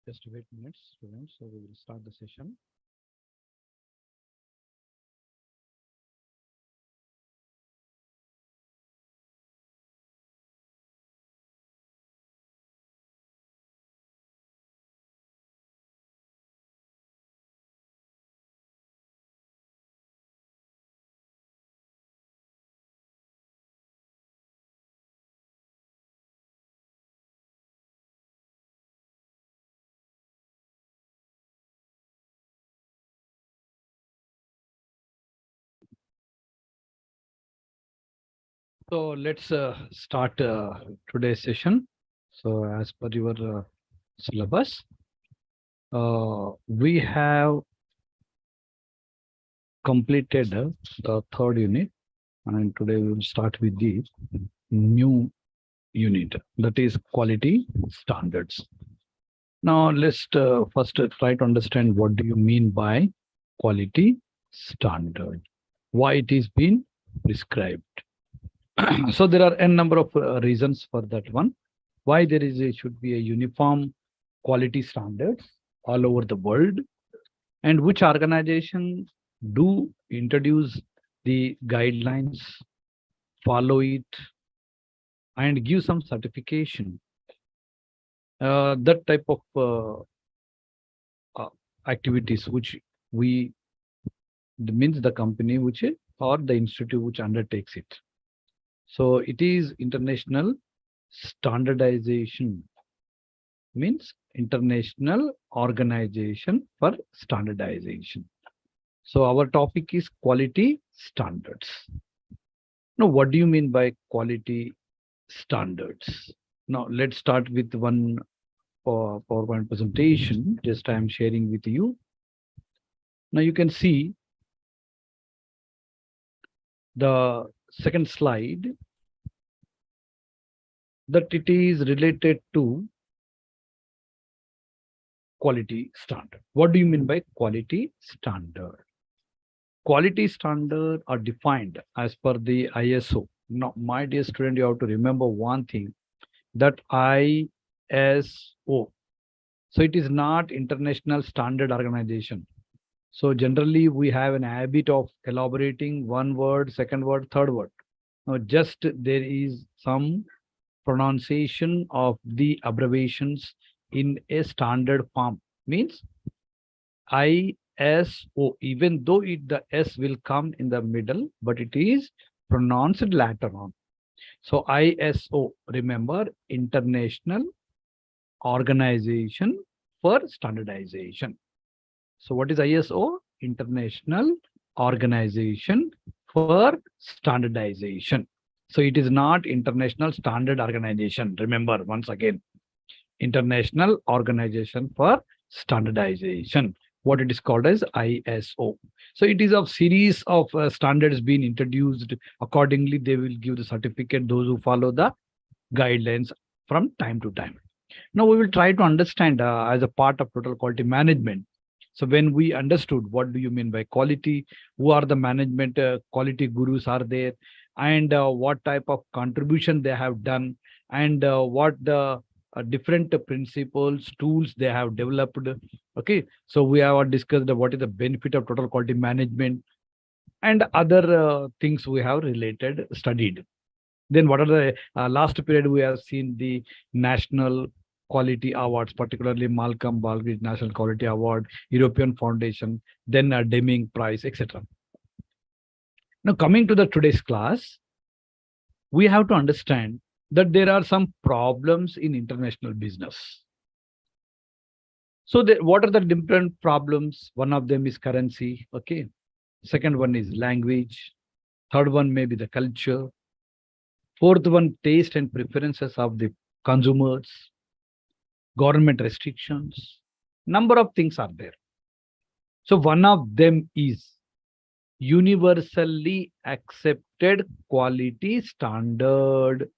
Just wait minutes, students. So we will start the session. So let's start today's session. So as per your syllabus, we have completed the third unit, and today we will start with the new unit, that is quality standards. Now let's first try to understand what do you mean by quality standard, why it is being prescribed. So there are a number of reasons for that one. Why there is should be a uniform quality standards all over the world, and which organization do introduce the guidelines, follow it, and give some certification. That type of activities which we means the company which or the institute which undertakes it. So it is international standardization, means international organization for standardization. So our topic is quality standards. Now, what do you mean by quality standards? Now, let's start with one PowerPoint presentation. Just I am sharing with you. Now you can see the second slide that it is related to quality standard. What do you mean by quality standard? Quality standard are defined as per the ISO. Now, my dear student, you have to remember one thing, that ISO. So it is not international standard organization. So generally we have an habit of elaborating one word, second word, third word. Now just there is some pronunciation of the abbreviations in a standard form, means ISO, even though the S will come in the middle, but it is pronounced later on. So ISO, remember, International Organization for Standardization. So what is ISO? International Organization for Standardization. So it is not International Standard Organization. Remember once again, International Organization for Standardization. What it is called as ISO. So it is a series of standards being introduced. Accordingly, they will give the certificate those who follow the guidelines from time to time. Now we will try to understand as a part of total quality management. So when we understood what do you mean by quality, who are the management quality gurus are there, and what type of contribution they have done, and what the different principles, tools they have developed. Okay, so we have discussed what is the benefit of total quality management and other things we have related studied. Then what are the last period we have seen the national quality awards, particularly Malcolm Baldrige National Quality Award, European Foundation, then Deming Prize, etc. Now coming to the today's class, we have to understand that there are some problems in international business. So what are the different problems? One of them is currency. Okay. Second one is language. Third one may be the culture. Fourth one, taste and preferences of the consumers. Government restrictions. Number of things are there. So one of them is universally accepted quality standard.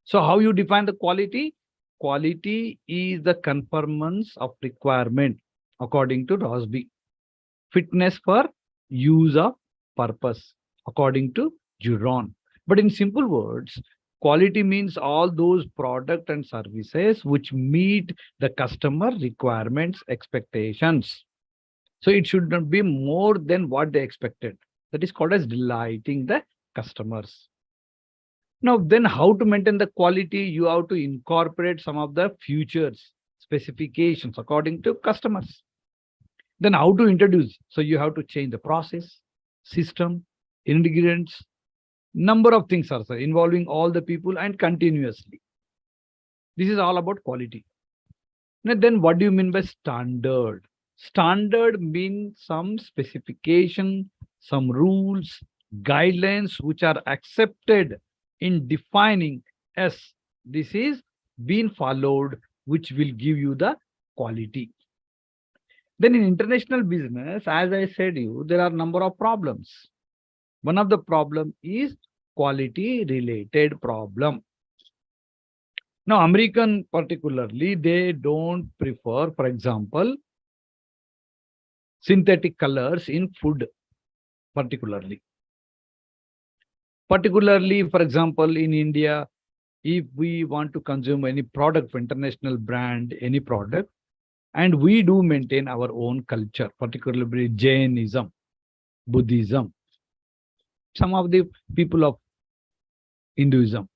So how you define the quality? Quality is the conformance of requirement according to Rosby. Fitness for use of purpose according to Juron. But in simple words, Quality means all those product and services which meet the customer requirements, expectations. So it should not be more than what they expected. That is called as delighting the customers. Now, then how to maintain the quality? You have to incorporate some of the features, specifications according to customers. Then how to introduce? So you have to change the process, system, ingredients, number of things are involving all the people and continuously. This is all about quality. Now, then what do you mean by standard? Standard means some specification, some rules, guidelines which are accepted in defining as this is being followed, which will give you the quality. Then in international business, as I said you, there are number of problems. One of the problem is quality related problem. Now, American particularly, they don't prefer, for example, synthetic colors in food particularly. Particularly, for example, in India, if we want to consume any product for international brand, any product, and we do maintain our own culture, particularly Jainism, Buddhism, some of the people of Hinduism,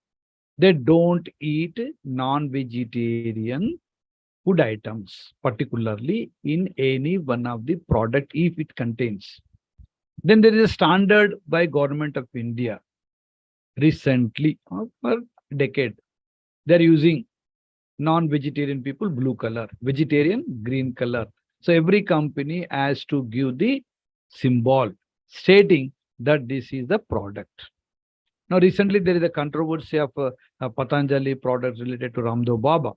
they don't eat non-vegetarian food items, particularly in any one of the product if it contains. Then there is a standard by Government of India recently, for decade, they're using non-vegetarian people blue color, vegetarian green color. So every company has to give the symbol stating that this is the product. Now recently there is a controversy of a Patanjali product related to Ramdev Baba,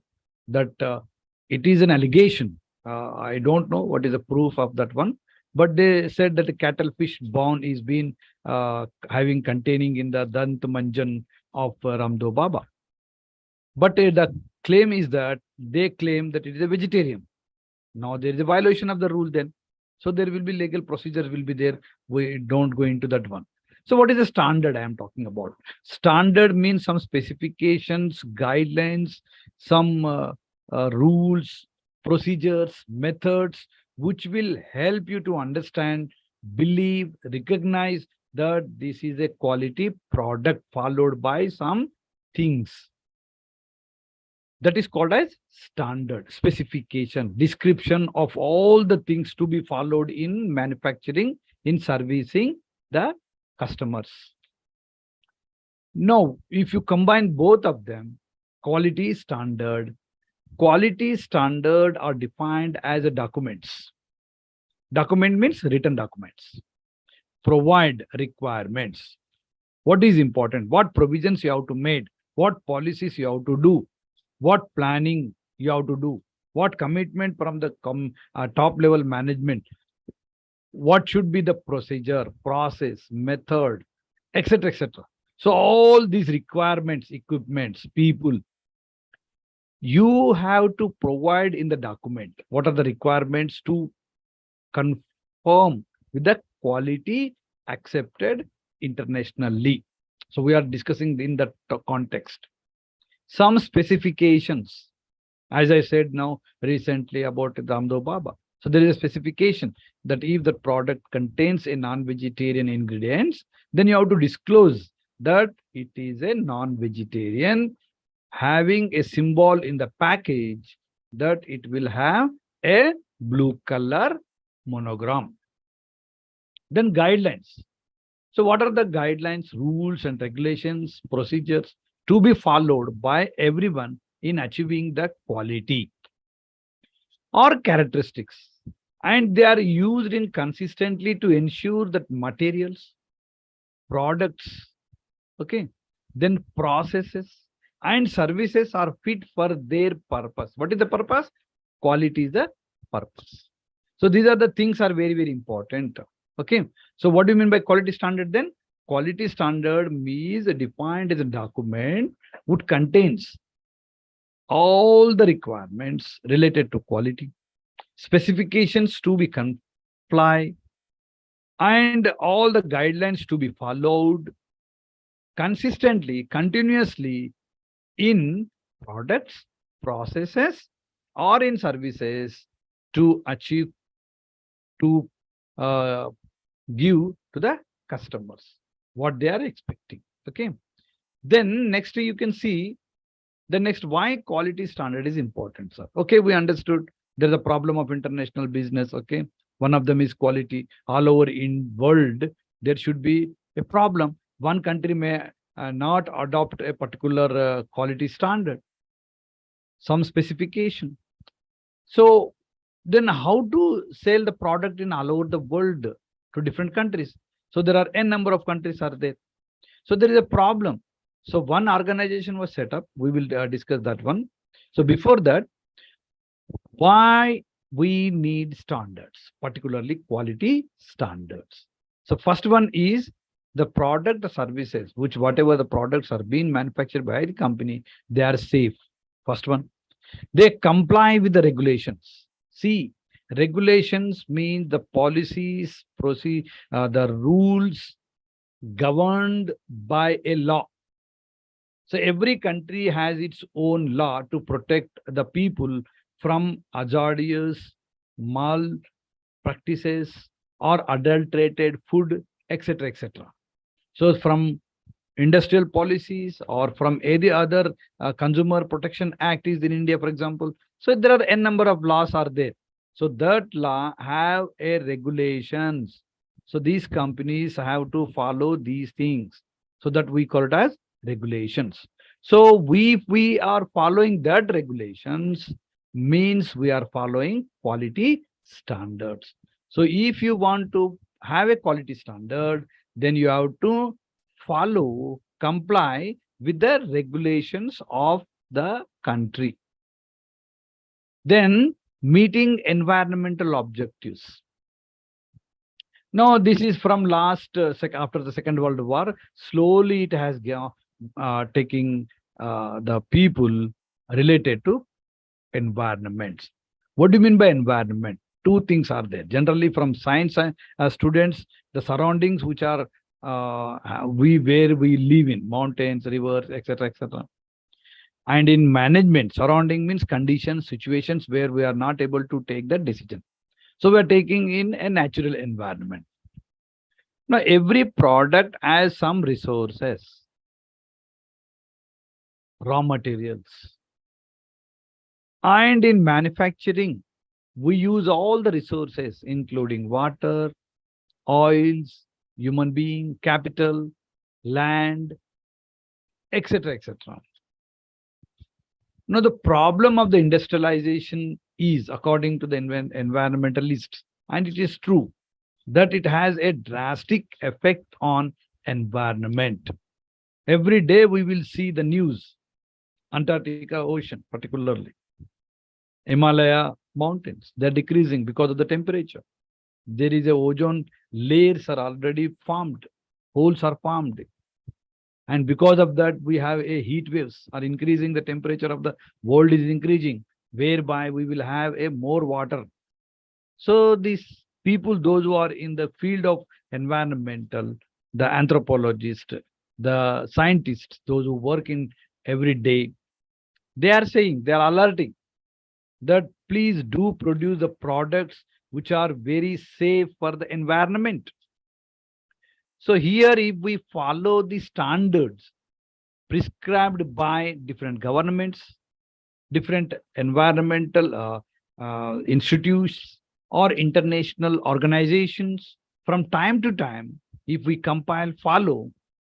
that it is an allegation. I don't know what is the proof of that one, but they said that the cattlefish bone is being having containing in the Dant Manjan of Ramdev Baba. But the claim is that they claim that it is a vegetarian. Now there is a violation of the rule then. So there will be legal procedures will be there. We don't go into that one. So what is the standard I am talking about? Standard means some specifications, guidelines, some rules, procedures, methods, which will help you to understand, believe, recognize that this is a quality product followed by some things. That is called as standard, specification, description of all the things to be followed in manufacturing, in servicing the customers. Now, if you combine both of them, quality standard are defined as a documents. Document means written documents. Provide requirements. What is important? What provisions you have to make? What policies you have to do? What planning you have to do? What commitment from the top level management? What should be the procedure, process, method, etc., etc. So all these requirements, equipments, people, you have to provide in the document. What are the requirements to conform with the quality accepted internationally? So we are discussing in that context. Some specifications, as I said now recently about Ramdev Baba. So there is a specification that if the product contains a non-vegetarian ingredients, then you have to disclose that it is a non-vegetarian, having a symbol in the package that it will have a blue color monogram. Then guidelines. So what are the guidelines, rules and regulations, procedures to be followed by everyone in achieving the quality or characteristics? And they are used in consistently to ensure that materials, products, okay, then processes and services are fit for their purpose. What is the purpose? Quality is the purpose. So these are the things are very, very important. Okay. So what do you mean by quality standard then? Quality standard means defined as a document which contains all the requirements related to quality, specifications to be complied, and all the guidelines to be followed, consistently, continuously in products, processes, or in services to achieve, to uh, give to the customers what they are expecting. Okay. Then next you can see the next why quality standard is important, sir. Okay, we understood there's a problem of international business. Okay, one of them is quality. All over in world there should be a problem. One country may not adopt a particular quality standard, some specification. So then how to sell the product in all over the world to different countries? So there are n number of countries are there. So there is a problem. So one organization was set up. We will discuss that one. So before that, why we need standards, particularly quality standards. So first one is the product or services, which whatever the products are being manufactured by the company, they are safe. First one, they comply with the regulations. See, regulations mean the policies, the rules governed by a law. So every country has its own law to protect the people from hazardous malpractices or adulterated food, etc., etc. So from industrial policies or from any other consumer protection act is in India, for example. So there are n number of laws are there. So that law have a regulations. So these companies have to follow these things. So that we call it as regulations. So we are following that regulations means we are following quality standards. So if you want to have a quality standard, then you have to follow, comply with the regulations of the country. Then meeting environmental objectives. Now, this is from last after the Second World War. Slowly, it has taking the people related to environments. What do you mean by environment? Two things are there. Generally, from science students, the surroundings which are where we live in, mountains, rivers, etc., etc. And in management, surrounding means conditions, situations where we are not able to take the decision. So we are taking in a natural environment. Now, every product has some resources, raw materials. And in manufacturing, we use all the resources, including water, oils, human being, capital, land, etc., etc. Now, the problem of the industrialization is, according to the environmentalists, and it is true, that it has a drastic effect on environment. Every day we will see the news, Antarctica Ocean particularly, Himalaya mountains, they're decreasing because of the temperature. There is a ozone layers are already formed, holes are formed. And because of that, we have a heat waves are increasing, the temperature of the world is increasing, whereby we will have a more water. So these people, those who are in the field of environmental, the anthropologists, the scientists, those who work in every day, they are saying, they are alerting that please do produce the products which are very safe for the environment. So here, if we follow the standards prescribed by different governments, different environmental institutes, or international organizations, from time to time, if we compile, follow,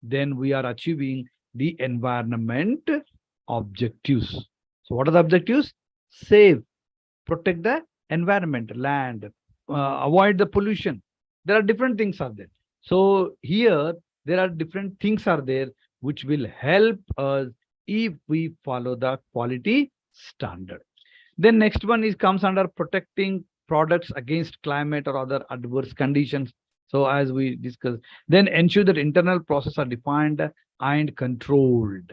then we are achieving the environment objectives. So what are the objectives? Save, protect the environment, land, avoid the pollution. There are different things are there. So here, there are different things are there which will help us if we follow the quality standard. Then next one is comes under protecting products against climate or other adverse conditions. So as we discussed, then ensure that internal processes are defined and controlled.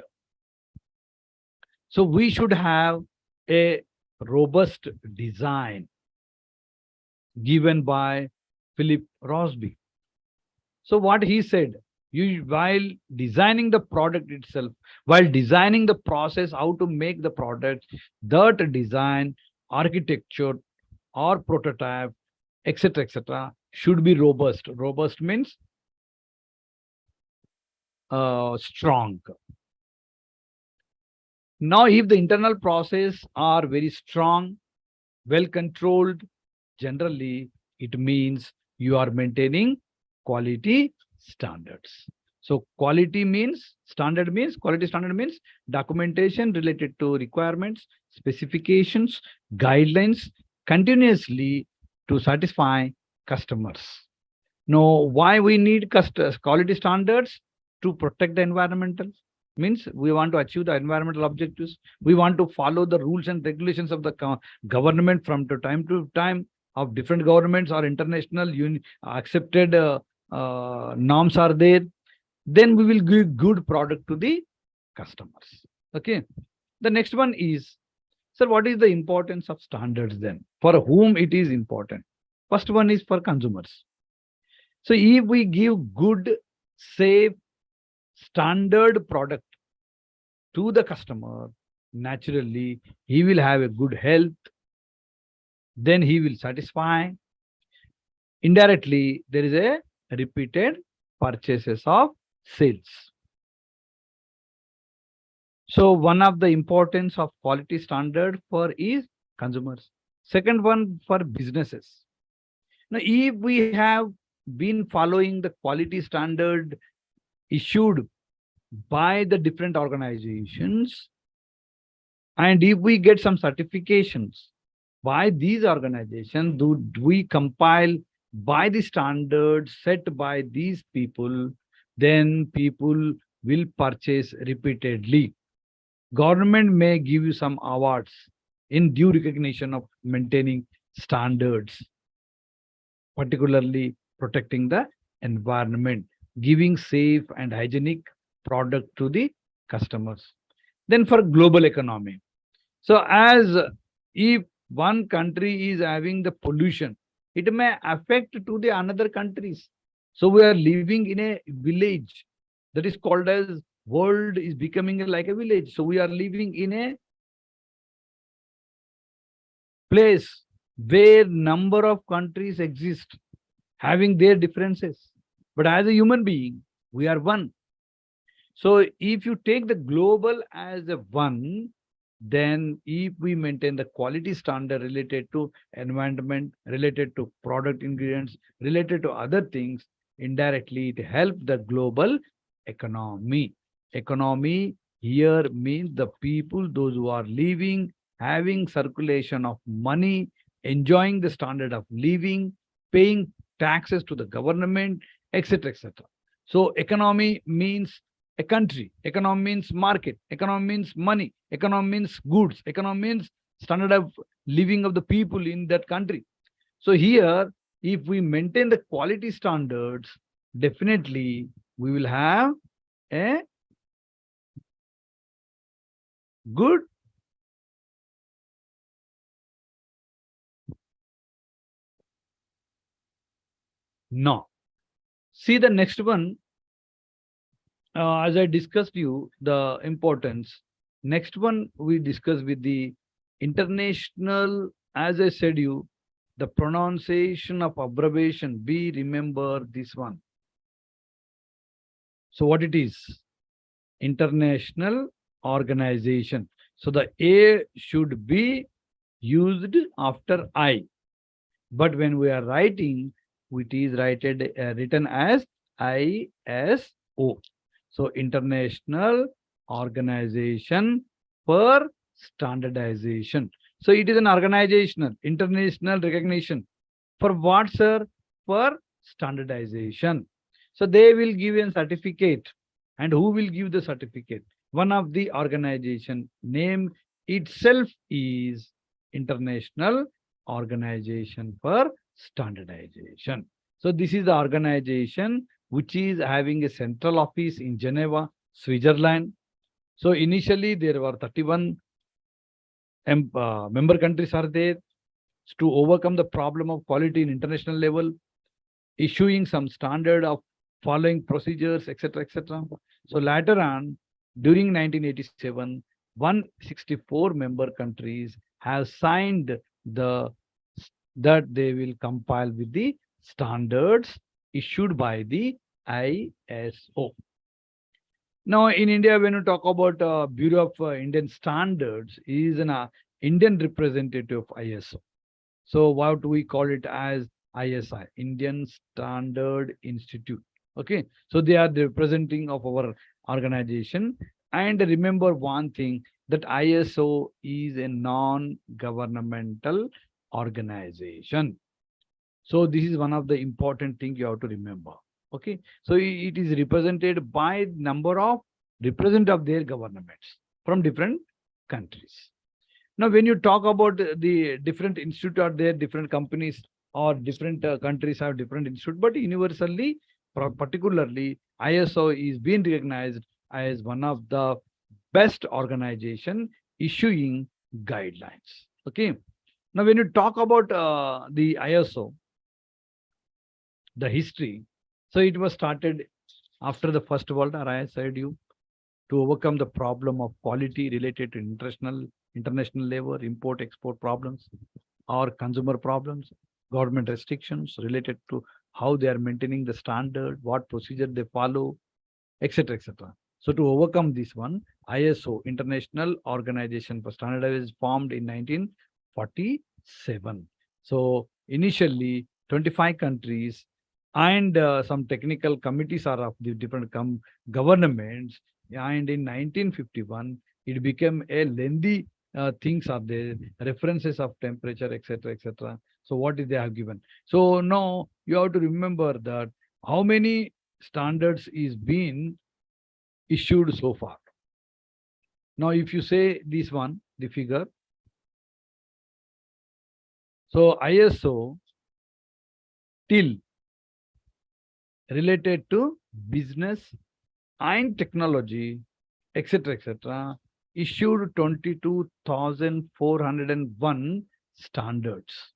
So we should have a robust design given by Philip Rosby. So what he said, while designing the product itself, while designing the process, how to make the product, that design, architecture, or prototype, etc., should be robust. Robust means strong. Now, if the internal process are very strong, well controlled, generally it means you are maintaining quality standards. So quality means, quality standard means documentation related to requirements, specifications, guidelines continuously to satisfy customers. Now, why we need quality standards? To protect the environmental. Means we want to achieve the environmental objectives. We want to follow the rules and regulations of the government from time to time of different governments or international accepted norms are there. Then we will give good product to the customers. Okay. The next one is, sir, what is the importance of standards then? For whom it is important? First one is for consumers. So if we give good, safe, standard product to the customer, naturally he will have a good health, then he will satisfy. Indirectly, there is a repeated purchases of sales. So one of the importance of quality standard for is consumers. Second one for businesses. Now, if we have been following the quality standard issued by the different organizations, and if we get some certifications by these organizations, do we compile by the standards set by these people, then people will purchase repeatedly. Government may give you some awards in due recognition of maintaining standards, particularly protecting the environment, giving safe and hygienic product to the customers. Then for global economy. So as if one country is having the pollution, it may affect to the another countries. So we are living in a village that is called as world is becoming like a village. So we are living in a place where number of countries exist, having their differences. But as a human being, we are one. So if you take the global as a one, then if we maintain the quality standard related to environment, related to product ingredients, related to other things, indirectly it helps the global economy. Economy here means the people, those who are living, having circulation of money, enjoying the standard of living, paying taxes to the government, etc. So economy means a country, economy means market, economy means money, economy means goods, economy means standard of living of the people in that country. So here, if we maintain the quality standards, definitely we will have a good no. See the next one. As I discussed you, the importance. Next one we discuss with the international, as I said you, the pronunciation of abbreviation, be remember this one. So what it is? International organization. So the A should be used after I. But when we are writing, it is written as ISO. So International Organization for Standardization. So it is an organizational, international recognition. For what, sir? For standardization. So they will give a certificate. And who will give the certificate? One of the organization name itself is International Organization for Standardization. So this is the organization which is having a central office in Geneva, Switzerland. So initially there were 31 member countries are there to overcome the problem of quality in international level, issuing some standard of following procedures, etc., etc. So later on, during 1987, 164 member countries have signed the that they will compile with the standards issued by the ISO. Now, in India, when you talk about Bureau of Indian Standards, is an Indian representative of ISO. So what do we call it as ISI, Indian Standard Institute. Okay, so they are the representing of our organization. And remember one thing, that ISO is a non-governmental organization. So this is one of the important things you have to remember. Okay, so it is represented by number of representatives of their governments from different countries. Now, when you talk about the different institute are there, different companies or different countries have different institute, but universally, particularly ISO is being recognized as one of the best organization issuing guidelines. Okay. Now, when you talk about the ISO, the history, so it was started after the First World War, I said you, to overcome the problem of quality related to international labor, import-export problems, or consumer problems, government restrictions related to how they are maintaining the standard, what procedure they follow, etc., etc. So to overcome this one, ISO, International Organization for Standardization, is formed in 1947. So initially, 25 countries and some technical committees are of the different governments. And in 1951, it became a lengthy things are there, references of temperature, etc., etc. So what is they have given? So now you have to remember that how many standards is being issued so far. Now, if you say this one, the figure, so ISO till related to business and technology, etc., etc., issued 22,401 standards.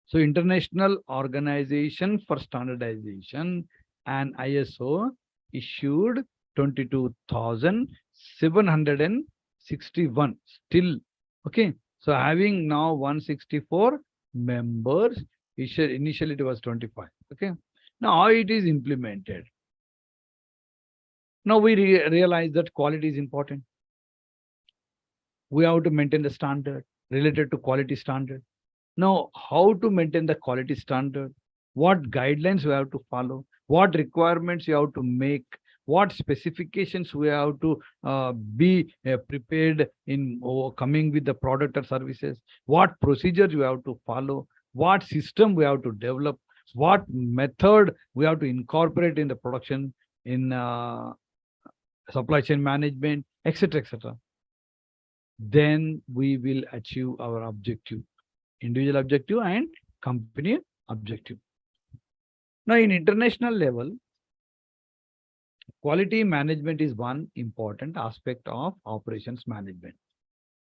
So International Organization for Standardization and ISO issued 22,761 still. Okay. So having now 164 members, initially it was 25. Okay. Now how it is implemented? Now we realize that quality is important. We have to maintain the standard related to quality standard. Now, how to maintain the quality standard? What guidelines we have to follow? What requirements you have to make? What specifications we have to be prepared in coming with the product or services? What procedures we have to follow? What system we have to develop? What method we have to incorporate in the production, in supply chain management, etc., etc. Then we will achieve our objective, individual objective and company objective. Now, in international level, quality management is one important aspect of operations management.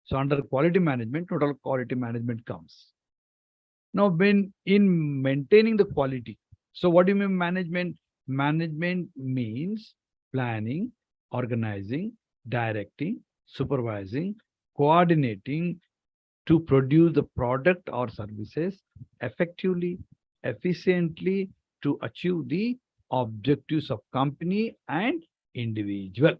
So under quality management, total quality management comes. Now, when in maintaining the quality, so what do you mean management? Management means planning, organizing, directing, supervising, coordinating to produce the product or services effectively, efficiently to achieve the objectives of company and individual.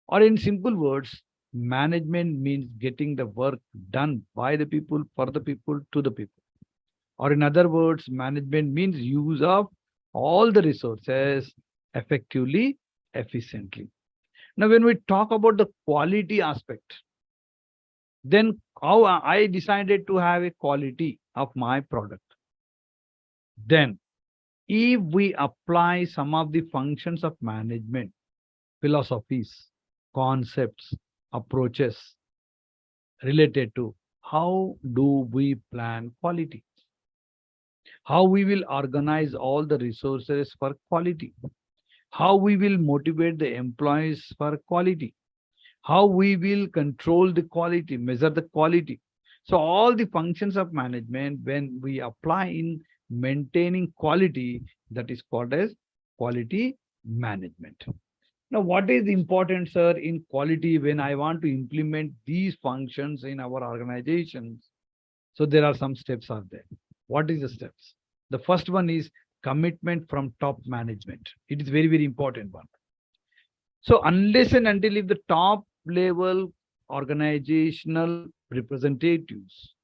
Or in simple words, management means getting the work done by the people, for the people, to the people. Or in other words, management means use of all the resources effectively, efficiently. Now, when we talk about the quality aspect, then how I decided to have a quality of my product. Then, if we apply some of the functions of management, philosophies, concepts, approaches related to how do we plan quality, how we will organize all the resources for quality, how we will motivate the employees for quality, how we will control the quality, measure the quality. So all the functions of management, when we apply in maintaining quality, That is called as quality management. Now, what is important, sir, in quality when I want to implement these functions in our organizations? So there are some steps are there. What is the steps? The first one is commitment from top management. It is very, very important one. So unless and until if the top level organizational representatives,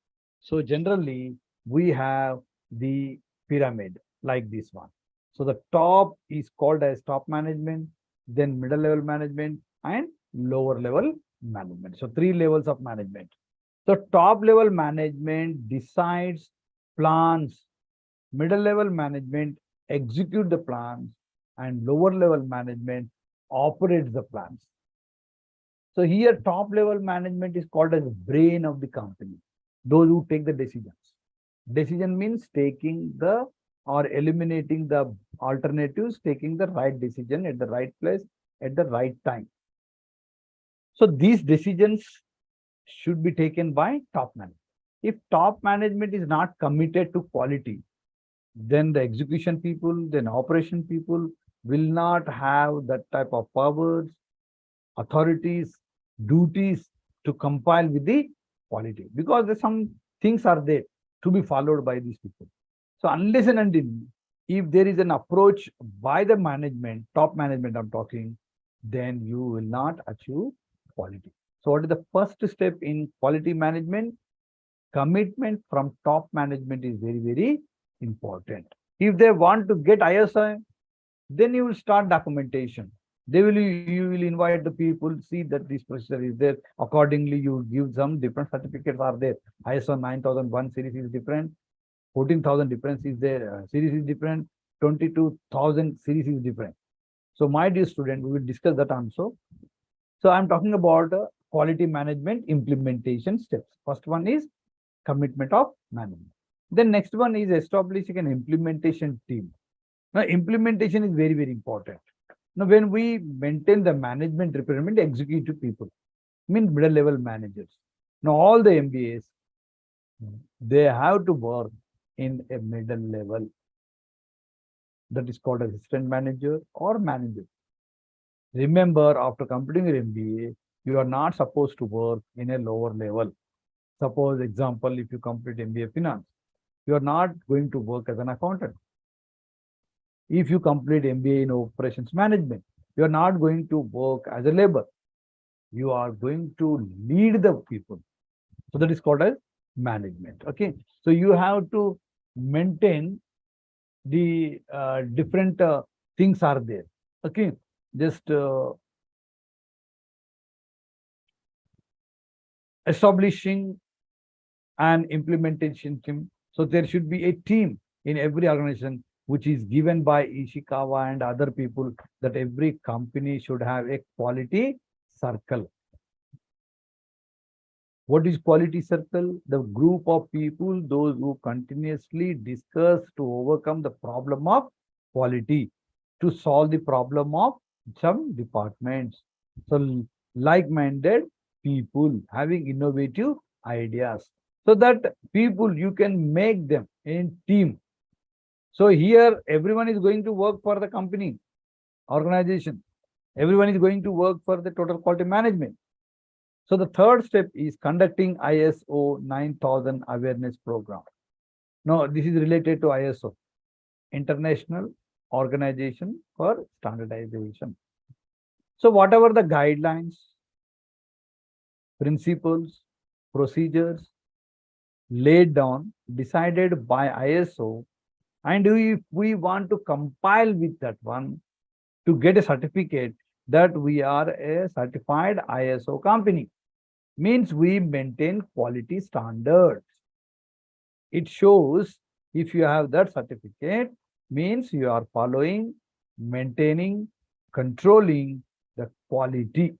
so generally we have the pyramid like this one. So the top is called as top management, then middle level management and lower level management. So three levels of management. So top level management decides plans, middle level management execute the plans, and lower level management operates the plans. So here top level management is called as brain of the company, those who take the decisions. Decision means taking the or eliminating the alternatives, taking the right decision at the right place at the right time. So these decisions should be taken by top management. If top management is not committed to quality, then the execution people, then operation people will not have that type of powers, authorities, duties to compile with the quality, because there's some things are there to be followed by these people. So unless and until if there is an approach by the management, top management I'm talking, then you will not achieve quality. So what is the first step in quality management? Commitment from top management is very, very important. If they want to get ISI, then you will start documentation. You will invite the people, see that this procedure is there. Accordingly, you give some different certificates are there. ISO 9001 series is different, 14,000 difference is there, series is different, 22,000 series is different. So my dear student, we will discuss that also. So I'm talking about quality management implementation steps. First one is commitment of management. The next one is establishing an implementation team. Now, implementation is very, very important. Now, when we maintain the management representative, executive people, mean middle level managers. Now, all the MBAs, they have to work in a middle level. That is called assistant manager or manager. Remember, after completing your MBA, you are not supposed to work in a lower level. Suppose, example, if you complete MBA finance, you are not going to work as an accountant. If you complete MBA in operations management, you are not going to work as a labor. You are going to lead the people. So that is called as management. Okay. So you have to maintain the different things are there. Okay. Just establishing an implementation team. So there should be a team in every organization, which is given by Ishikawa and other people, that every company should have a quality circle. What is quality circle? The group of people, those who continuously discuss to overcome the problem of quality, to solve the problem of some departments. So like-minded people having innovative ideas. So that people, you can make them in team. So here, everyone is going to work for the company, organization. Everyone is going to work for the total quality management. So the third step is conducting ISO 9000 awareness program. Now, this is related to ISO, International Organization for Standardization. So whatever the guidelines, principles, procedures laid down, decided by ISO, and if we want to compile with that one to get a certificate that we are a certified ISO company, means we maintain quality standards. It shows if you have that certificate, means you are following, maintaining, controlling the quality.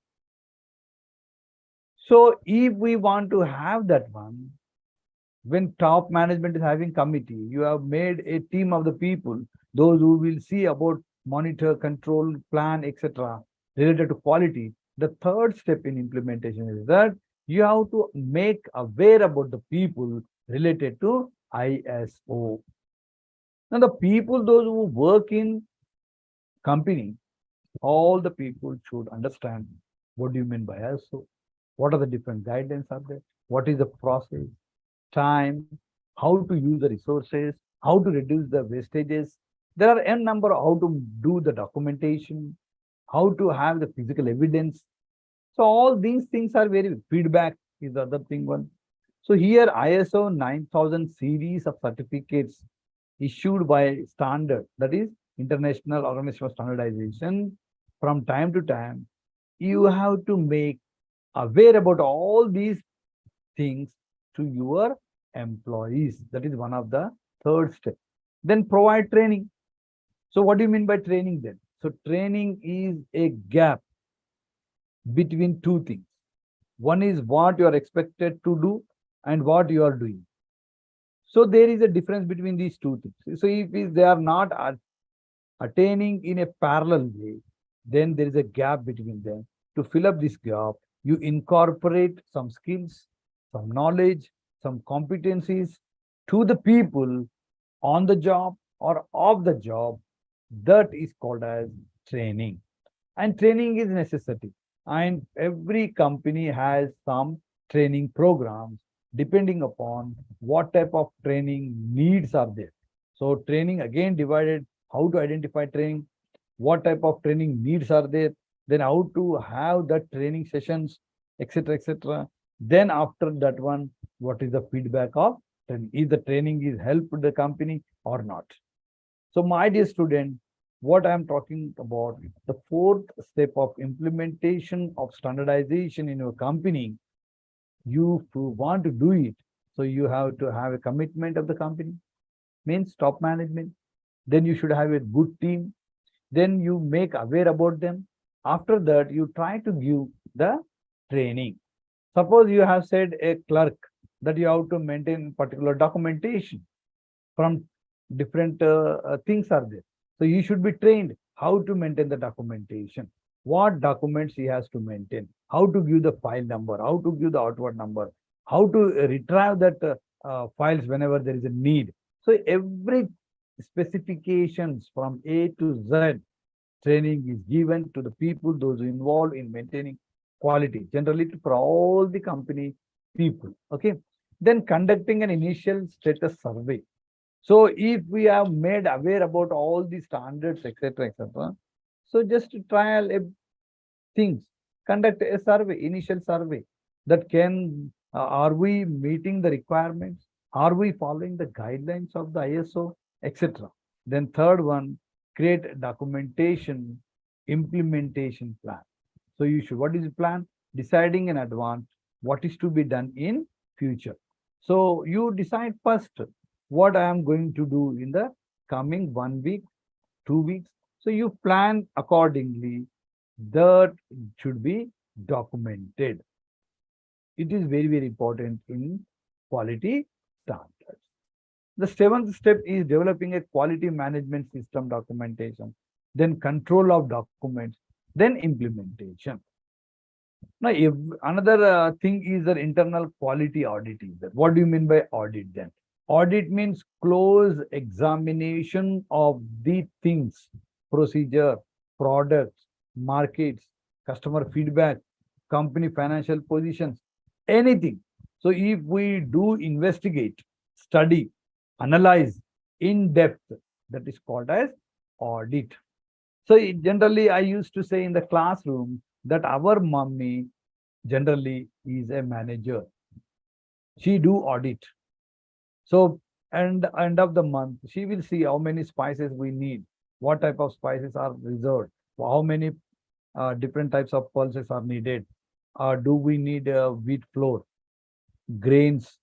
So if we want to have that one, when top management is having committee, you have made a team of the people, those who will see about monitor, control, plan, etc. related to quality. The third step in implementation is that you have to make aware about the people related to ISO. Now the people, those who work in company, all the people should understand what do you mean by ISO, what are the different guidelines are there, what is the process, time, how to use the resources, how to reduce the wastages. There are n number how to do the documentation, how to have the physical evidence. So all these things are very feedback is the other thing one. So here ISO 9000 series of certificates issued by standard, that is International Organization of Standardization. From time to time, you have to make aware about all these things to your employees. That is one of the third step. Then provide training. So what do you mean by training then? So training is a gap between two things. One is what you are expected to do and what you are doing. So there is a difference between these two things. So if they are not attaining in a parallel way, then there is a gap between them. To fill up this gap, you incorporate some skills, some knowledge, some competencies to the people on the job or off the job. That is called as training. And training is necessity. And every company has some training programs depending upon what type of training needs are there. So training again divided, how to identify training, what type of training needs are there, then how to have the training sessions, etc., etc. Then after that one, what is the feedback of training? If the training is helped the company or not. So my dear student, what I am talking about, the fourth step of implementation of standardization in your company, you want to do it, so you have to have a commitment of the company, means top management. Then you should have a good team. Then you make aware about them. After that, you try to give the training. Suppose you have said a clerk that you have to maintain particular documentation from different things are there. So you should be trained how to maintain the documentation, what documents he has to maintain, how to give the file number, how to give the outward number, how to retrieve that files whenever there is a need. So every specifications from A to Z training is given to the people, those involved in maintaining quality, generally for all the company people. Okay. Then conducting an initial status survey. So if we have made aware about all the standards, etc., etc., so just trial things, conduct a survey, initial survey that can, are we meeting the requirements? Are we following the guidelines of the ISO, etc. Then third one, create documentation, implementation plan. So you should, what is the plan? Deciding in advance what is to be done in future. So you decide first what I am going to do in the coming 1 week, 2 weeks. So you plan accordingly. That should be documented. It is very, very important in quality standards. The seventh step is developing a quality management system documentation, then control of documents, then implementation. Now, if another thing is the internal quality audit. Is that. What do you mean by audit then? Audit means close examination of the things, procedure, products, markets, customer feedback, company financial positions, anything. So if we do investigate, study, analyze in depth, that is called as audit. So generally, I used to say in the classroom that our mummy generally is a manager. She do audit. So and end of the month, she will see how many spices we need, what type of spices are reserved, how many different types of pulses are needed. Do we need wheat flour, grains,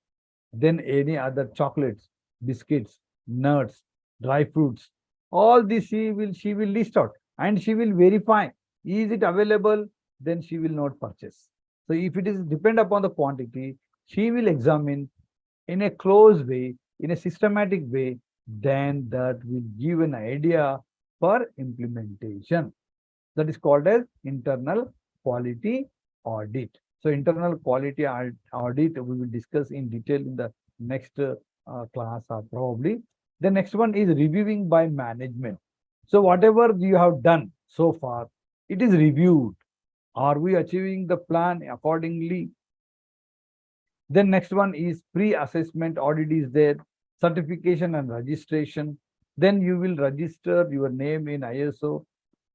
then any other chocolates, biscuits, nuts, dry fruits. All this she will list out and she will verify. Is it available? Then she will not purchase. So if it is depend upon the quantity, she will examine in a close way, in a systematic way, then that will give an idea for implementation. That is called as internal quality audit. So internal quality audit we will discuss in detail in the next class or probably. The next one is reviewing by management. So whatever you have done so far, it is reviewed. Are we achieving the plan accordingly? Then next one is pre-assessment audit is there, certification and registration. Then you will register your name in ISO.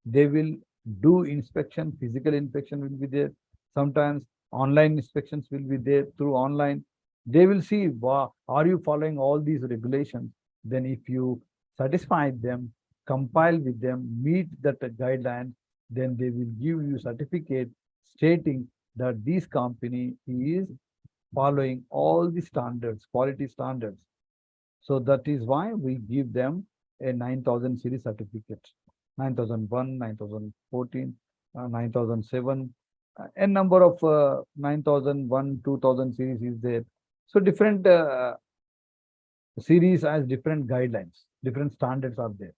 They will do inspection, physical inspection will be there. Sometimes online inspections will be there through online. They will see, wow, are you following all these regulations? Then if you satisfy them, compile with them, meet that guideline, then they will give you certificate stating that this company is following all the standards, quality standards. So that is why we give them a 9000 series certificate. 9001, 9014, 9007, a number of 9001, 2000 series is there. So different series has different guidelines, different standards are there.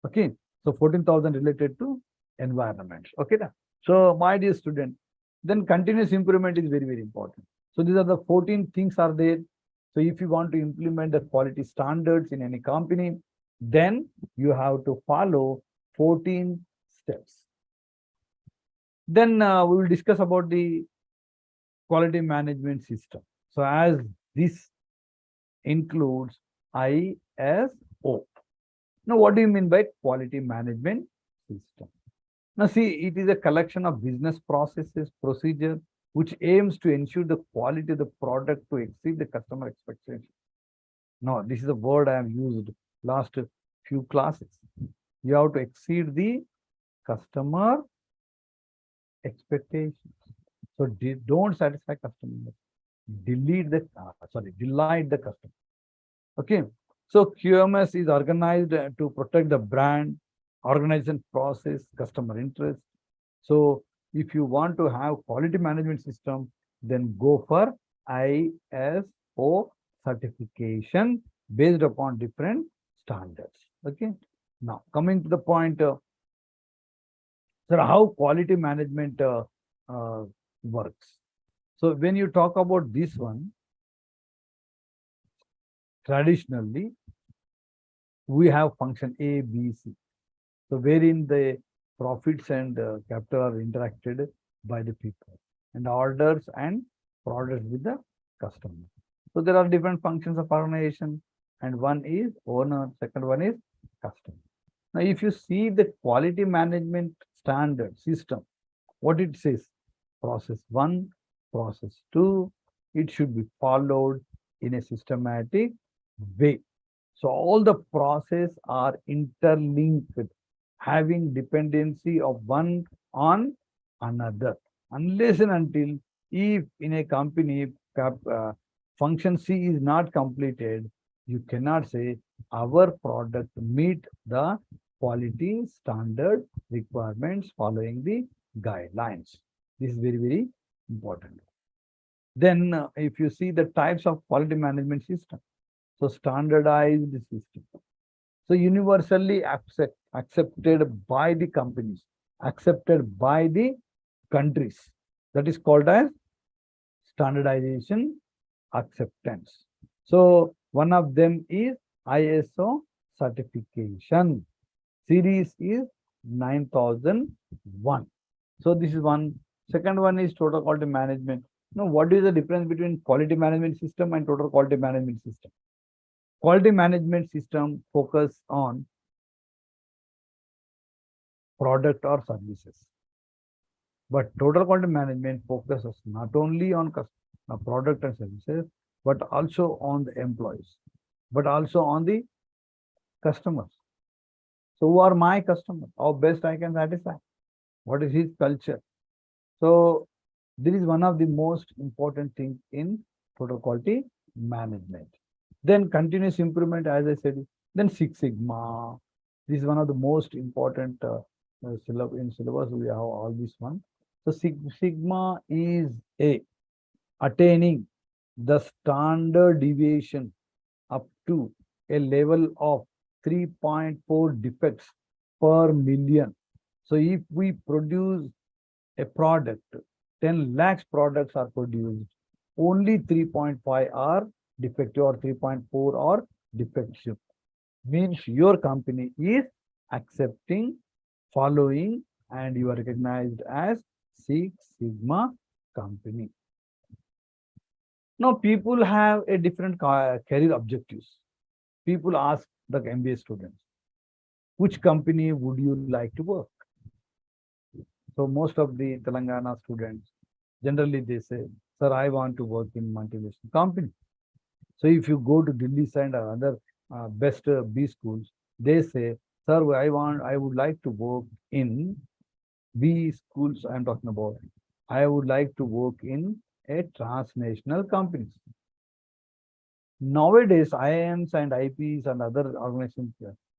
Okay. So 14,000 related to environment. Okay. So my dear student, then continuous improvement is very, very important. So these are the 14 things are there. So if you want to implement the quality standards in any company, then you have to follow 14 steps. Then we will discuss about the quality management system. So as this includes ISO. Now, what do you mean by quality management system? Now, see, it is a collection of business processes, procedure, which aims to ensure the quality of the product to exceed the customer expectation. Now, this is a word I have used last few classes. You have to exceed the customer expectations. So don't satisfy customer. Delight the customer. Okay. So QMS is organized to protect the brand, organization process, customer interest. So if you want to have quality management system, then go for ISO certification based upon different standards. Okay. Now coming to the point, sir, how quality management works. So when you talk about this one, traditionally we have function A, B, C. So wherein the profits and capital are interacted by the people and orders and products with the customer. So there are different functions of organization, and one is owner, second one is customer. Now, if you see the quality management standard system, what it says, process one, process two, it should be followed in a systematic way. So all the process are interlinked, having dependency of one on another. Unless and until if in a company function C is not completed, you cannot say our product meet the quality standard requirements following the guidelines. This is very, very important. Then if you see the types of quality management system, so standardized system. So universally accepted by the companies, accepted by the countries. That is called as standardization acceptance. So one of them is ISO certification. Series is 9001. So this is one. Second one is total quality management. Now, what is the difference between quality management system and total quality management system? Quality management system focus on product or services. But total quality management focuses not only on product and services, but also on the employees, but also on the customers. So who are my customers? How best I can satisfy? What is his culture? So this is one of the most important things in total quality management. Then continuous improvement, as I said, then Six Sigma. This is one of the most important in syllabus. We have all this one. So Sigma is attaining the standard deviation up to a level of 3.4 defects per million. So if we produce a product, 10 lakhs products are produced, only 3.5 are defective or 3.4 are defective. means your company is accepting, following, and you are recognized as Six Sigma company. Now, people have a different career objectives. People ask the MBA students, which company would you like to work? So most of the Telangana students, generally they say, sir, I want to work in multinational company. So if you go to Delhi and other best B schools, they say, sir, I would like to work in B schools I'm talking about. I would like to work in a transnational companies. Nowadays, IIMs and IPs and other organizations,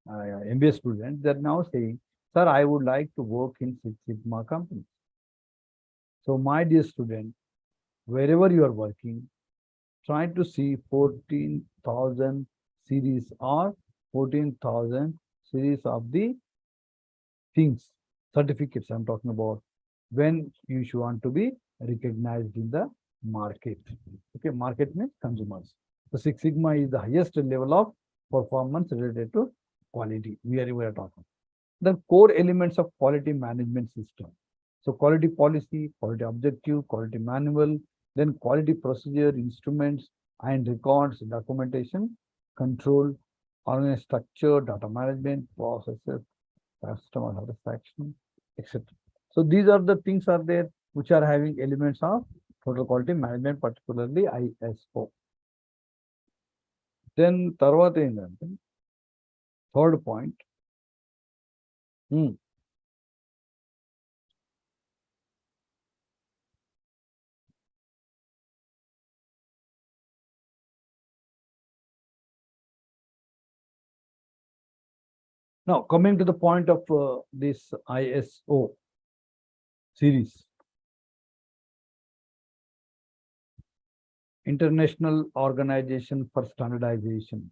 MBA students, they're now saying, sir, I would like to work in Six Sigma companies. So my dear student, wherever you are working, try to see 14,000 series or 14,000 series of the things, certificates I'm talking about, when you should want to be recognized in the market. Okay, market means consumers. So Six Sigma is the highest level of performance related to quality. We are talking. The core elements of quality management system. So quality policy, quality objective, quality manual, then quality procedure, instruments and records, documentation, control, organized structure, data management, processes, customer satisfaction, etc. So these are the things are there which are having elements of total quality management, particularly ISO. Then తర్వాత ఏంటంటే third point now coming to the point of this ISO series, International Organization for Standardization.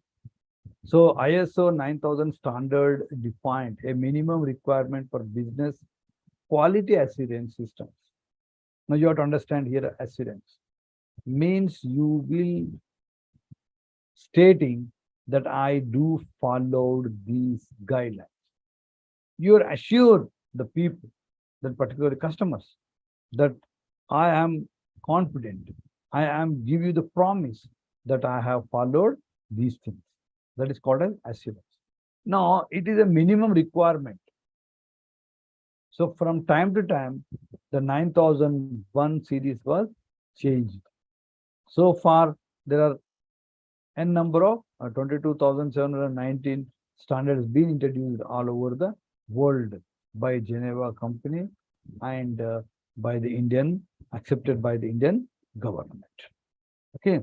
So ISO 9000 standard defined a minimum requirement for business quality assurance systems. Now you have to understand here assurance means you will stating that I do followed these guidelines. You are assured the people, that particular customers, that I am confident, I am give you the promise that I have followed these things. That is called as assurance. Now it is a minimum requirement. So from time to time, the 9001 series was changed. So far, there are n number of 22,719 standards being introduced all over the world by Geneva company and by the Indian, accepted by the Indian government. Okay.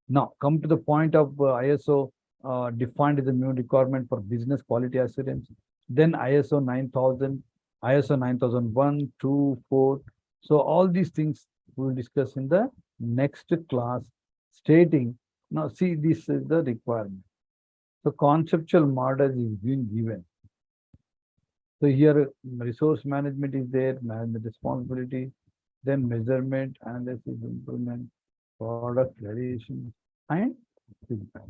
Now come to the point of ISO defined as a new requirement for business quality assurance. Then ISO 9000, ISO 9001, 2, 4. So all these things we will discuss in the next class, stating, now see, this is the requirement. So conceptual model is being given. So here resource management is there, management responsibility, then measurement, analysis, improvement, product variation, and feedback.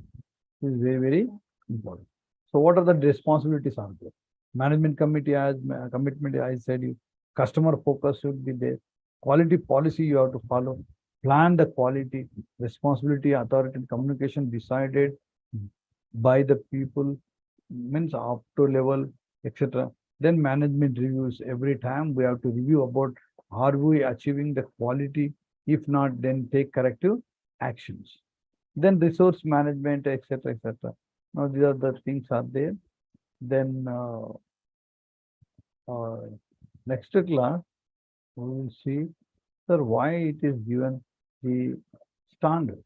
This is very, very important. So what are the responsibilities are there? Management committee as commitment, I said you, customer focus should be there. Quality policy you have to follow. Plan the quality, responsibility, authority, and communication decided by the people, means up to level, etc. Then management reviews. Every time we have to review about are we achieving the quality? If not, then take corrective actions. Then resource management, etc., etc. Now these are the things are there. Then next class we will see, sir, why it is given the standard.